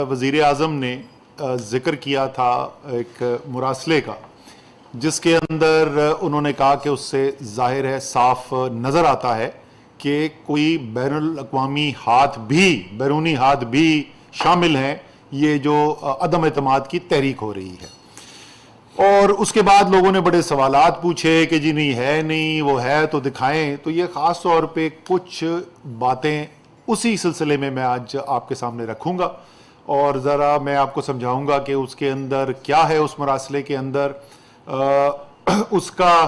वज़ीर आज़म ने ज़िक्र किया था एक मुरासले का, जिसके अंदर उन्होंने कहा कि उससे ज़ाहिर है, साफ नज़र आता है कि कोई बैनुल-अक़वामी हाथ भी, बैरूनी हाथ भी शामिल हैं ये जो अदम एतमाद की तहरीक हो रही है। और उसके बाद लोगों ने बड़े सवालात पूछे कि जी नहीं है, नहीं वो है तो दिखाएं। तो ये ख़ास तौर पे कुछ बातें उसी सिलसिले में मैं आज आपके सामने रखूँगा और ज़रा मैं आपको समझाऊँगा कि उसके अंदर क्या है, उस मरासले के अंदर उसका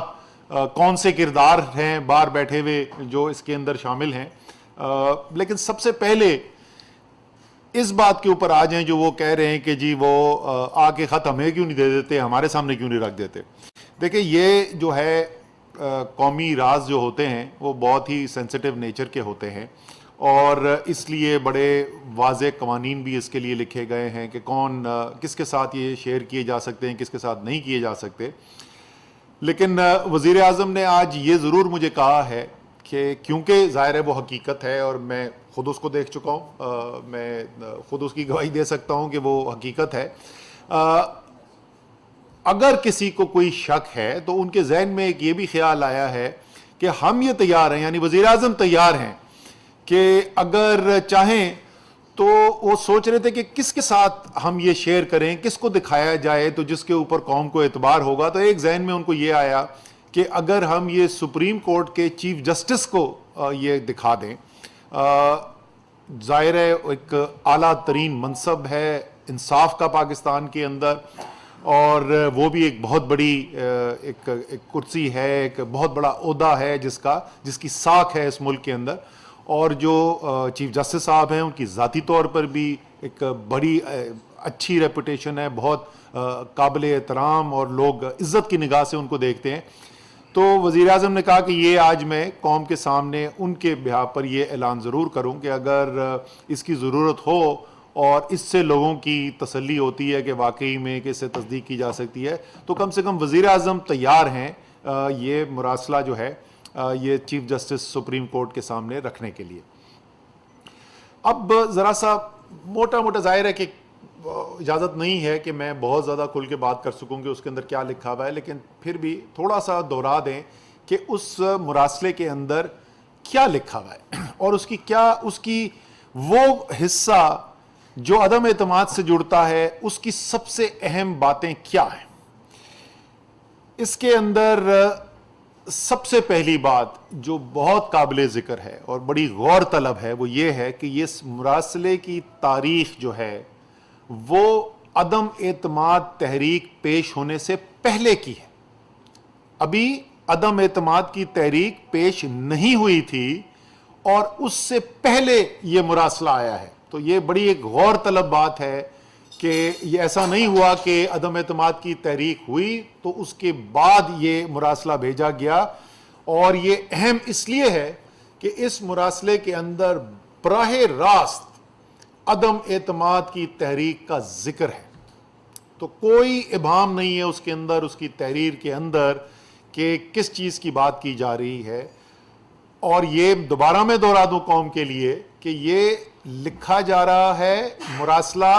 कौन से किरदार हैं बाहर बैठे हुए जो इसके अंदर शामिल हैं। लेकिन सबसे पहले इस बात के ऊपर आ जाएं जो वो कह रहे हैं कि जी वो आके ख़त हमें क्यों नहीं दे देते, हमारे सामने क्यों नहीं रख देते। देखिए, ये जो है कौमी राज जो होते हैं वो बहुत ही सेंसिटिव नेचर के होते हैं और इसलिए बड़े वाज़े कवानीन भी इसके लिए लिखे गए हैं कि कौन किसके साथ ये शेयर किए जा सकते हैं, किसके साथ नहीं किए जा सकते। लेकिन वज़ीर आज़म ने आज ये ज़रूर मुझे कहा है कि क्योंकि ज़ाहिर है वो हकीकत है और मैं ख़ुद उसको देख चुका हूँ, मैं ख़ुद उसकी गवाही दे सकता हूँ कि वो हकीकत है। अगर किसी को कोई शक है तो उनके जहन में एक ये भी ख्याल आया है कि हम ये तैयार हैं, यानी वज़ीर आज़म तैयार हैं कि अगर चाहें तो वो सोच रहे थे कि किसके साथ हम ये शेयर करें, किसको दिखाया जाए तो जिसके ऊपर कौम को एतबार होगा। तो एक जहन में उनको ये आया कि अगर हम ये सुप्रीम कोर्ट के चीफ जस्टिस को ये दिखा दें, ज़ाहिर है एक आला तरीन मनसब है इंसाफ का पाकिस्तान के अंदर और वो भी एक बहुत बड़ी एक कुर्सी है, एक बहुत बड़ा ओहदा है जिसकी साख है इस मुल्क के अंदर। और जो चीफ जस्टिस साहब हैं उनकी ज़ाती तौर पर भी एक बड़ी अच्छी रेपुटेशन है, बहुत काबिल एहतराम और लोग इज़्ज़त की निगाह से उनको देखते हैं। तो वज़ीर आज़म ने कहा कि ये आज मैं कौम के सामने उनके बिहाफ़ पर ये ऐलान ज़रूर करूं कि अगर इसकी ज़रूरत हो और इससे लोगों की तसल्ली होती है कि वाकई में कि इससे तस्दीक की जा सकती है, तो कम से कम वज़ीर आज़म तैयार हैं ये मुरासला जो है ये चीफ जस्टिस सुप्रीम कोर्ट के सामने रखने के लिए। अब ज़रा सा मोटा मोटा ज़ाहिर है कि इजाज़त नहीं है कि मैं बहुत ज़्यादा खुल के बात कर सकूं कि उसके अंदर क्या लिखा हुआ है, लेकिन फिर भी थोड़ा सा दोहरा दें कि उस मुरासले के अंदर क्या लिखा हुआ है और उसकी वो हिस्सा जो अदम एतमाद से जुड़ता है, उसकी सबसे अहम बातें क्या हैं। इसके अंदर सबसे पहली बात जो बहुत काबिल ज़िक्र है और बड़ी गौर तलब है वो ये है कि ये मुरासले की तारीख जो है वो अदम एतमाद तहरीक पेश होने से पहले की है। अभी अदम एतमाद की तहरीक पेश नहीं हुई थी और उससे पहले ये मुरासला आया है। तो ये बड़ी एक गौर तलब बात है कि ये ऐसा नहीं हुआ कि अदम एतमाद की तहरीक हुई तो उसके बाद ये मुरासला भेजा गया। और ये अहम इसलिए है कि इस मुरासले के अंदर बराह रास्त अदम एतमाद की तहरीक का जिक्र है। तो कोई इबाम नहीं है उसके अंदर, उसकी तहरीर के अंदर, कि किस चीज़ की बात की जा रही है। और ये दोबारा मैं दोहरा दूं कौम के लिए कि ये लिखा जा रहा है मुरासला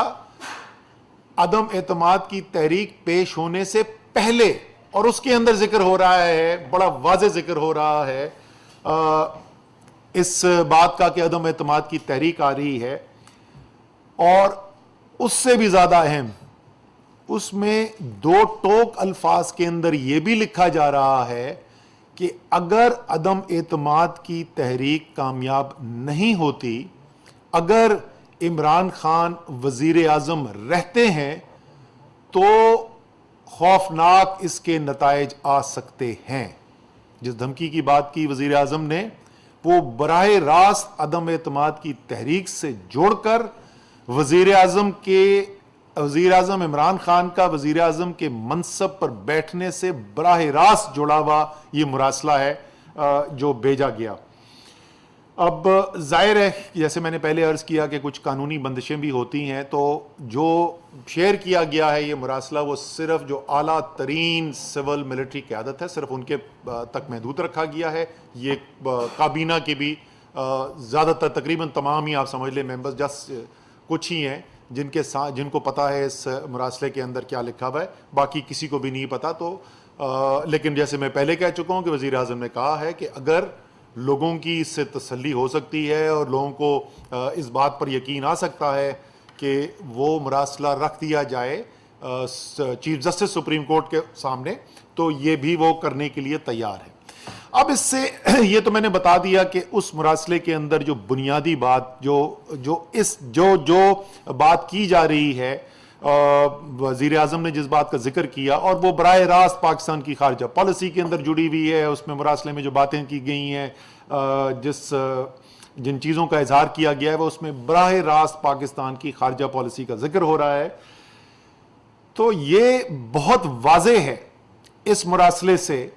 अदम एतमाद की तहरीक पेश होने से पहले, और उसके अंदर जिक्र हो रहा है, बड़ा वाज़े जिक्र हो रहा है इस बात का कि अदम एतमाद की तहरीक आ रही है। और उससे भी ज़्यादा अहम, उसमें दो टोक अल्फाज के अंदर यह भी लिखा जा रहा है कि अगर अदम एतमाद की तहरीक कामयाब नहीं होती, अगर इमरान खान वज़ीर आज़म रहते हैं तो खौफनाक इसके नताइज आ सकते हैं। जिस धमकी की बात की वज़ीर आज़म ने वो बराह रास्त अदम एतमाद की तहरीक से जोड़कर वज़ीर आज़म इमरान खान का वज़ीर आज़म के मनसब पर बैठने से बराह रास्त जुड़ा हुआ ये मुरासला है जो भेजा गया। अब जाहिर है जैसे मैंने पहले अर्ज़ किया कि कुछ कानूनी बंदिशें भी होती हैं, तो जो शेयर किया गया है ये मुरासला वो सिर्फ जो आला तरीन सिविल मिलिट्री क़यादत है सिर्फ उनके तक महदूद रखा गया है। ये काबीना के भी ज़्यादातर तकरीबन तमाम ही आप समझ लें मेंबर्स, जस्ट कुछ ही हैं جن کو پتا ہے اس مراسلے کے اندر کیا لکھا ہوا ہے، باقی کسی کو بھی نہیں پتا. تو لیکن جیسے میں پہلے کہہ چکا ہوں کہ وزیر اعظم نے کہا ہے کہ اگر لوگوں کی اس سے تسلی ہو سکتی ہے اور لوگوں کو اس بات پر یقین آ سکتا ہے کہ وہ مراسلہ رکھ دیا جائے چیف جسٹس سپریم کورٹ کے سامنے، تو یہ بھی وہ کرنے کے لیے تیار ہے. اب اس سے یہ تو میں نے بتا دیا کہ اس مراسلے کے اندر جو بنیادی بات جو بات کی جا رہی ہے، وزیر اعظم نے جس بات کا ذکر کیا اور وہ براہ راست پاکستان کی خارجہ پالیسی کے اندر جڑی ہوئی ہے، اس میں مراسلے میں جو باتیں کی گئی ہیں، جن چیزوں کا اظہار کیا گیا ہے، وہ اس میں براہ راست پاکستان کی خارجہ پالیسی کا ذکر ہو رہا ہے. تو یہ بہت واضح ہے اس مراسلے سے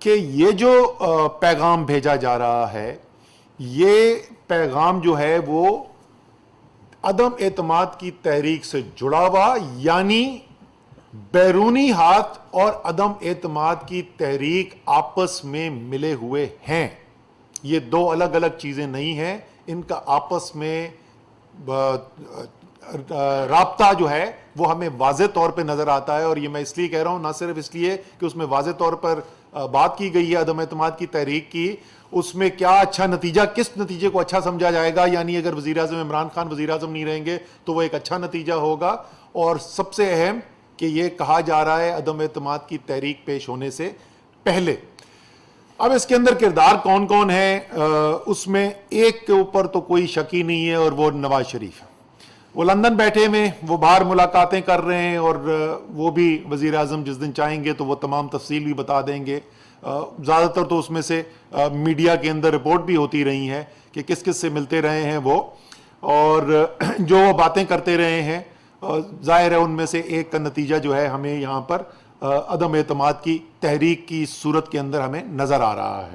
کہ یہ جو پیغام بھیجا جا رہا ہے، یہ پیغام جو ہے وہ عدم اعتماد کی تحریک سے جڑا ہوا، یعنی بیرونی ہاتھ اور عدم اعتماد کی تحریک آپس میں ملے ہوئے ہیں. یہ دو الگ الگ چیزیں نہیں ہیں، ان کا آپس میں رابطہ جو ہے وہ ہمیں واضح طور پہ نظر آتا ہے. اور یہ میں اس لیے کہہ رہا ہوں، نہ صرف اس لیے کہ اس میں واضح طور پر بات کی گئی ہے عدم اعتماد کی تحریک کی، اس میں کیا اچھا نتیجہ، کس نتیجے کو اچھا سمجھا جائے گا، یعنی اگر وزیر اعظم عمران خان وزیر اعظم نہیں رہیں گے تو وہ ایک اچھا نتیجہ ہوگا. اور سب سے اہم کہ یہ کہا جا رہا ہے عدم اعتماد کی تحریک پیش ہونے سے پہلے. اب اس کے اندر کردار کون کون ہیں، اس میں ایک کے اوپر تو کوئی شک ہی نہیں ہے، اور وہ نواز شریف ہے. وہ لندن بیٹھے میں، وہ باہر ملاقاتیں کر رہے ہیں، اور وہ بھی وزیر اعظم جس دن چاہیں گے تو وہ تمام تفصیل بھی بتا دیں گے. زیادہ تر تو اس میں سے میڈیا کے اندر رپورٹ بھی ہوتی رہی ہیں کہ کس کس سے ملتے رہے ہیں وہ، اور جو وہ باتیں کرتے رہے ہیں، ظاہر ہے ان میں سے ایک کا نتیجہ جو ہے ہمیں یہاں پر عدم اعتماد کی تحریک کی صورت کے اندر ہمیں نظر آ رہا ہے.